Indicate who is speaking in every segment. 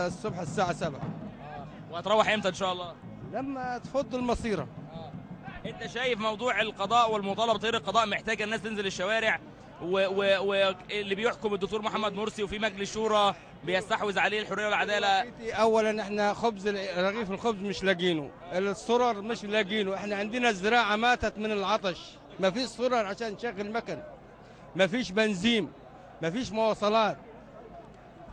Speaker 1: الصبح الساعة 7.
Speaker 2: وهتروح امتى ان شاء الله؟
Speaker 1: لما تفض المصيرة.
Speaker 2: انت شايف موضوع القضاء والمطالبه غير القضاء محتاجه الناس تنزل الشوارع واللي بيحكم الدكتور محمد مرسي وفي مجلس شورى بيستحوذ عليه الحريه والعداله؟
Speaker 1: اولا احنا رغيف الخبز مش لاقينه، السرر مش لاقينه، احنا عندنا الزراعة ماتت من العطش، ما فيش سرر عشان نشغل مكن، ما فيش بنزين، ما فيش مواصلات.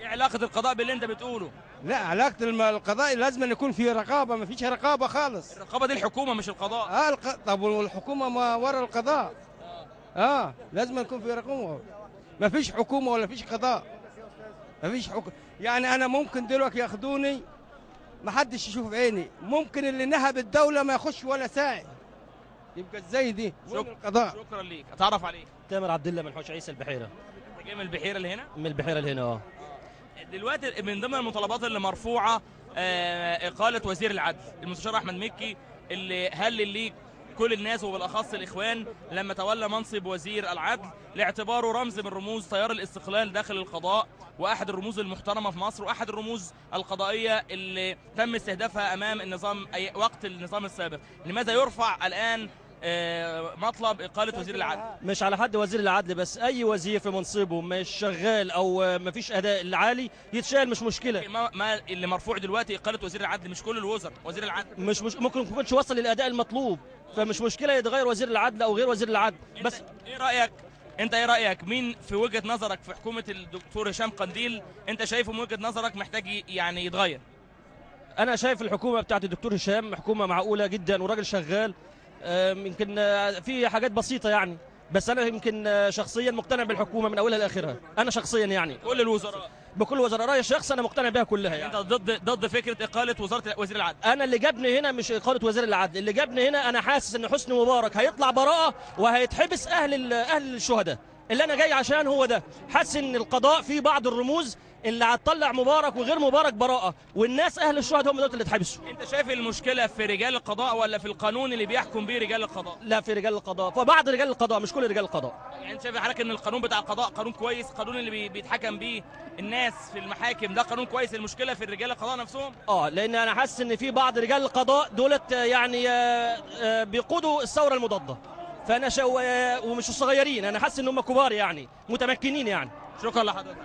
Speaker 2: ايه علاقه القضاء باللي انت بتقوله؟
Speaker 1: لا، علاقة القضاء لازم أن يكون في رقابة، ما فيش رقابة خالص.
Speaker 2: الرقابه دي الحكومه مش القضاء.
Speaker 1: طب والحكومة ما ورا القضاء. لازم يكون في رقابة. ما فيش حكومة ولا فيش قضاء. ما فيش يعني أنا ممكن دلوقتي ياخدوني ما حدش يشوف عيني، ممكن اللي نهب الدولة ما يخش ولا ساعي. يبقى ازاي دي؟ وين القضاء؟
Speaker 2: شكرا ليك. اتعرف عليك؟
Speaker 3: تامر عبد الله من حوش عيسى البحيرة.
Speaker 2: انت جاي من البحيرة اللي هنا؟
Speaker 3: من البحيرة اللي هنا.
Speaker 2: دلوقتي من ضمن المطالبات اللي مرفوعة إقالة وزير العدل المستشار أحمد مكي، اللي هلل ليه كل الناس وبالأخص الإخوان لما تولى منصب وزير العدل لاعتباره رمز من رموز تيار الاستقلال داخل القضاء، وأحد الرموز المحترمة في مصر، وأحد الرموز القضائية اللي تم استهدافها أمام النظام وقت النظام السابق. لماذا يرفع الآن مطلب إقالة وزير العدل؟
Speaker 3: مش على حد وزير العدل بس، أي وزير في منصبه مش شغال أو ما فيش أداء العالي يتشال، مش مشكلة.
Speaker 2: ما اللي مرفوع دلوقتي إقالة وزير العدل، مش كل الوزراء، وزير العدل
Speaker 3: مش ممكن ما يكونش وصل للأداء المطلوب، فمش مشكلة يتغير وزير العدل أو غير وزير العدل. بس
Speaker 2: إيه رأيك؟ أنت إيه رأيك؟ مين في وجهة نظرك في حكومة الدكتور هشام قنديل أنت شايفه من وجهة نظرك محتاج يعني يتغير؟
Speaker 3: أنا شايف الحكومة بتاعت الدكتور هشام حكومة معقولة جدا وراجل شغال. يمكن في حاجات بسيطة يعني، بس أنا يمكن شخصيا مقتنع بالحكومة من أولها لآخرها. أنا شخصيا يعني
Speaker 2: كل الوزراء
Speaker 3: بكل وزراء رأي الشخص أنا مقتنع بها كلها يعني.
Speaker 2: أنت ضد فكرة إقالة وزير العدل؟
Speaker 3: أنا اللي جابني هنا مش إقالة وزير العدل، اللي جابني هنا أنا حاسس إن حسني مبارك هيطلع براءة وهيتحبس أهل الشهداء. اللي أنا جاي عشان هو ده، حاسس إن القضاء فيه بعض الرموز اللي هتطلع مبارك وغير مبارك براءة، والناس أهل الشهداء هم دول اللي اتحبسوا.
Speaker 2: أنت شايف المشكلة في رجال القضاء ولا في القانون اللي بيحكم بيه رجال القضاء؟
Speaker 3: لا، في رجال القضاء، فبعض رجال القضاء مش كل رجال القضاء.
Speaker 2: يعني أنت شايف حضرتك إن القانون بتاع القضاء قانون كويس، القانون اللي بيتحكم بيه الناس في المحاكم ده قانون كويس، المشكلة في رجال القضاء نفسهم؟
Speaker 3: لأن أنا حاسس إن في بعض رجال القضاء دولت يعني بيقودوا الثورة المضادة، فأنا ومش صغيرين، أنا حاسس إن هم كبار يعني متمكنين يعني.
Speaker 2: شكرا لحضرتك.